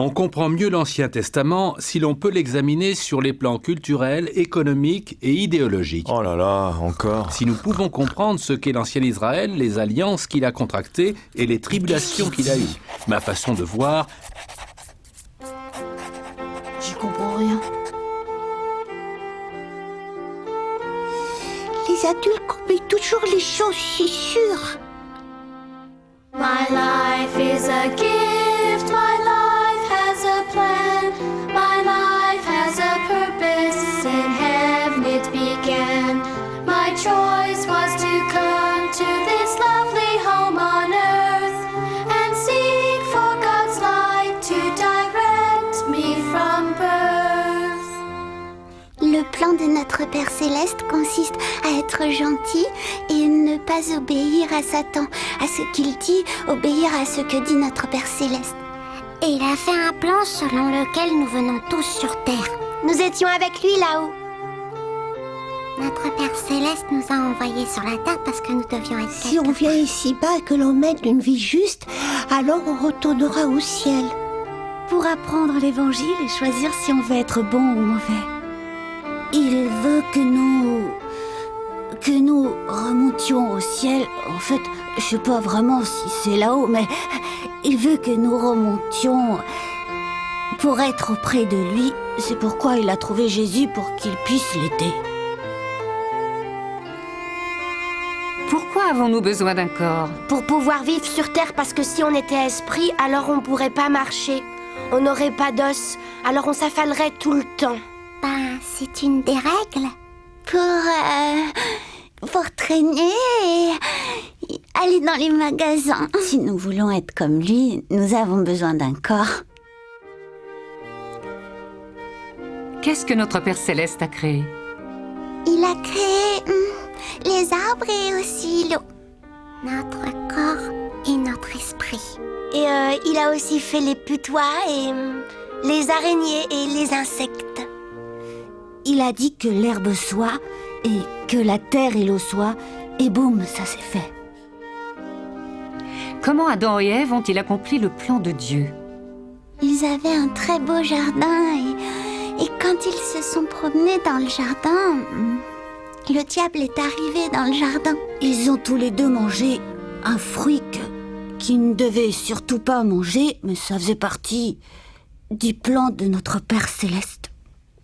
On comprend mieux l'Ancien Testament si l'on peut l'examiner sur les plans culturels, économiques et idéologiques. Oh là là, encore. Si nous pouvons comprendre ce qu'est l'ancien Israël, les alliances qu'il a contractées et les tribulations qu'il a eues. Ma façon de voir... J'y comprends rien. Les adultes compliquent toujours les choses, c'est sûr. My life is a gift, my life has a plan, my life has a purpose, in heaven it began. My choice was to come to this lovely home on earth and seek for God's light to direct me from birth. Le plan de notre Père Céleste consiste à être gentil et ne pas obéir à Satan, à ce qu'il dit, obéir à ce que dit notre Père Céleste. Et il a fait un plan selon lequel nous venons tous sur Terre. Nous étions avec lui là-haut. Notre Père Céleste nous a envoyés sur la Terre parce que nous devions être Si on vient ici-bas et que l'on mène une vie juste, alors on retournera au ciel. Pour apprendre l'évangile et choisir si on veut être bon ou mauvais. Il veut que nous remontions au ciel. En fait, je sais pas vraiment si c'est là-haut, mais il veut que nous remontions pour être auprès de lui. C'est pourquoi il a trouvé Jésus pour qu'il puisse l'aider. Pourquoi avons-nous besoin d'un corps? Pour pouvoir vivre sur Terre, parce que si on était esprit, alors on pourrait pas marcher. On n'aurait pas d'os, alors on s'affalerait tout le temps. Ben, c'est une des règles. Pour traîner et aller dans les magasins. Si nous voulons être comme lui, nous avons besoin d'un corps. Qu'est-ce que notre Père Céleste a créé? Il a créé les arbres et aussi l'eau. Notre corps et notre esprit. Et il a aussi fait les putois et les araignées et les insectes. Il a dit que l'herbe soit et que la terre et l'eau soient, et boum, ça s'est fait. Comment Adam et Ève ont-ils accompli le plan de Dieu? Ils avaient un très beau jardin et quand ils se sont promenés dans le jardin, le diable est arrivé dans le jardin. Ils ont tous les deux mangé un fruit qu'ils ne devaient surtout pas manger, mais ça faisait partie du plan de notre Père Céleste.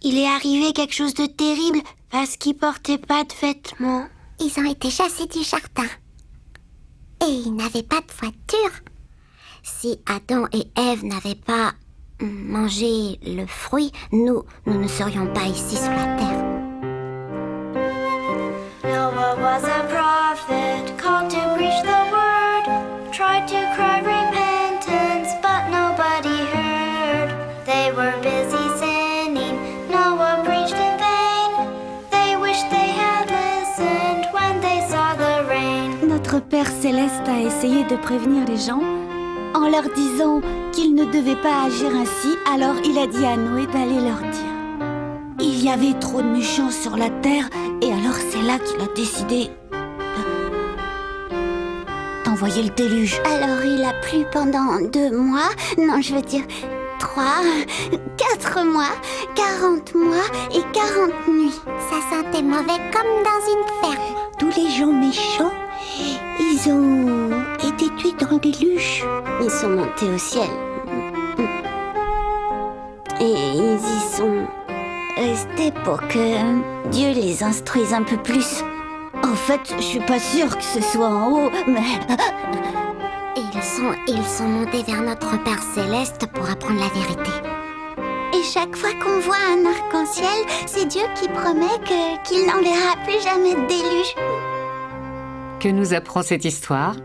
Il est arrivé quelque chose de terrible parce qu'ils portaient pas de vêtements. Ils ont été chassés du jardin. Et ils n'avaient pas de voiture. Si Adam et Ève n'avaient pas mangé le fruit, nous ne serions pas ici sur la terre. Noah was a prophet called to preach the word, tried to cry repentance, but nobody heard. They were busy sinning, Noah preached in vain. They wished they had listened when they saw the rain. Notre Père Céleste a essayé de prévenir les gens en leur disant qu'ils ne devaient pas agir ainsi, alors il a dit à Noé d'aller leur dire. Il y avait trop de méchants sur la terre, et alors c'est là qu'il a décidé d'envoyer le déluge. Alors il a plu pendant 2 mois, non je veux dire 3, 4 mois, 40 mois et 40 nuits. Ça sentait mauvais comme dans une ferme. Tous les gens méchants, ils ont été tués dans le déluge. Ils sont montés au ciel. Et ils y sont restés pour que Dieu les instruise un peu plus. En fait, je suis pas sûre que ce soit en haut, mais... Ils sont montés vers notre Père Céleste pour apprendre la vérité. Et chaque fois qu'on voit un arc-en-ciel, c'est Dieu qui promet qu'il n'enverra plus jamais de déluge. Que nous apprend cette histoire?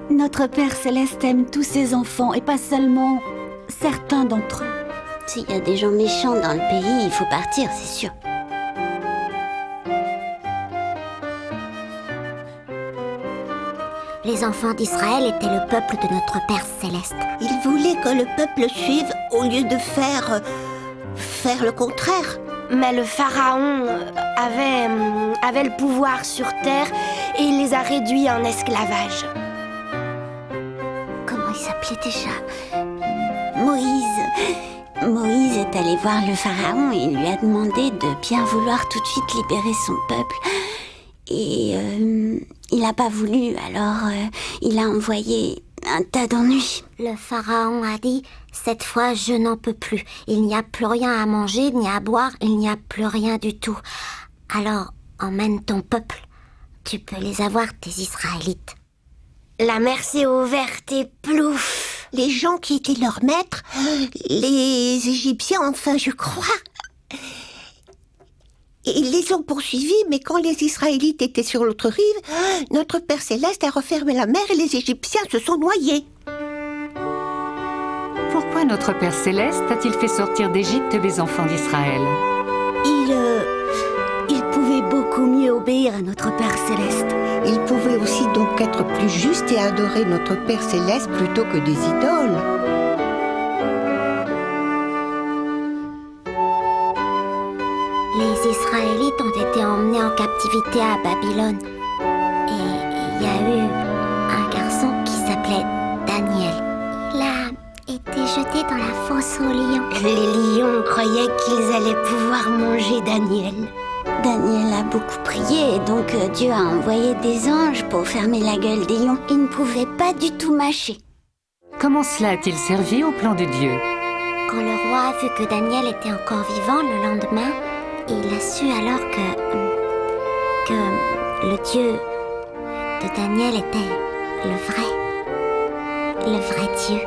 Notre Père Céleste aime tous ses enfants et pas seulement certains d'entre eux. S'il y a des gens méchants dans le pays, il faut partir, c'est sûr. Les enfants d'Israël étaient le peuple de notre Père Céleste. Il voulait que le peuple suive au lieu de faire le contraire. Mais le pharaon avait le pouvoir sur terre et il les a réduits en esclavage. Comment il s'appelait déjà? Moïse. Moïse est allé voir le pharaon et lui a demandé de bien vouloir tout de suite libérer son peuple. Et il n'a pas voulu, alors il a envoyé un tas d'ennuis. Le pharaon a dit « Cette fois, je n'en peux plus. Il n'y a plus rien à manger, ni à boire, il n'y a plus rien du tout. Alors, emmène ton peuple. Tu peux les avoir, tes Israélites. » La mer s'est ouverte et plouf. Les gens qui étaient leurs maîtres, les Égyptiens, enfin, je crois, ils les ont poursuivis, mais quand les Israélites étaient sur l'autre rive, notre Père Céleste a refermé la mer et les Égyptiens se sont noyés. Pourquoi notre Père Céleste a-t-il fait sortir d'Égypte les enfants d'Israël? Il pouvait beaucoup mieux obéir à notre Père Céleste. Ils pouvaient aussi donc être plus justes et adorer notre Père Céleste plutôt que des idoles. Les Israélites ont été emmenés en captivité à Babylone. Et il y a eu un garçon qui s'appelait Daniel. Il a été jeté dans la fosse aux lions. Les lions croyaient qu'ils allaient pouvoir manger Daniel. Daniel a beaucoup prié et donc Dieu a envoyé des anges pour fermer la gueule des lions. Ils ne pouvaient pas du tout mâcher. Comment cela a-t-il servi au plan de Dieu? Quand le roi a vu que Daniel était encore vivant le lendemain, il a su alors que le Dieu de Daniel était le vrai Dieu.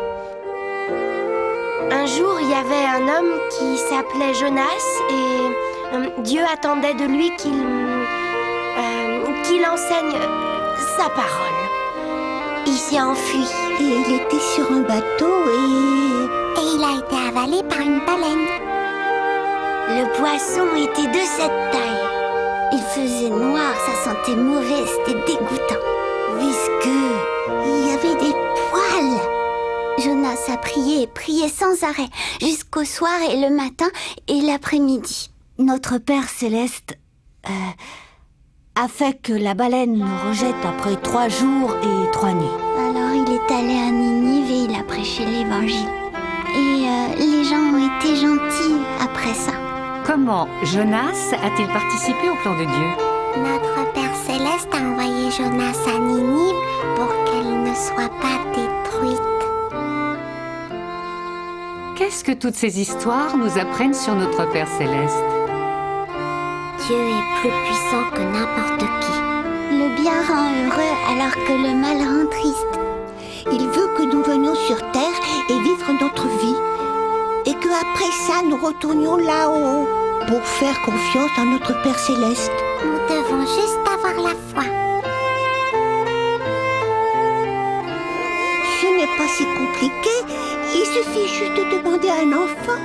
Un jour, il y avait un homme qui s'appelait Jonas et Dieu attendait de lui qu'il enseigne sa parole. Il s'est enfui. Et il était sur un bateau Et il a été avalé par une baleine. Le poisson était de cette taille. Il faisait noir, ça sentait mauvais, c'était dégoûtant. Visqueux, il y avait des poils. Jonas a prié sans arrêt, jusqu'au soir et le matin et l'après-midi. Notre Père Céleste a fait que la baleine le rejette après 3 jours et 3 nuits. Alors il est allé à Ninive et il a prêché l'évangile. Et les gens ont été gentils après ça. Comment Jonas a-t-il participé au plan de Dieu? Notre Père Céleste a envoyé Jonas à Ninive pour qu'elle ne soit pas détruite. Qu'est-ce que toutes ces histoires nous apprennent sur notre Père Céleste? Dieu est plus puissant que n'importe qui. Le bien rend heureux alors que le mal rend triste. il veut que nous venions sur terre et vivre notre vie. Et qu'après ça, nous retournions là-haut pour faire confiance à notre Père Céleste. Nous devons juste avoir la foi. Ce n'est pas si compliqué, il suffit juste de demander à un enfant.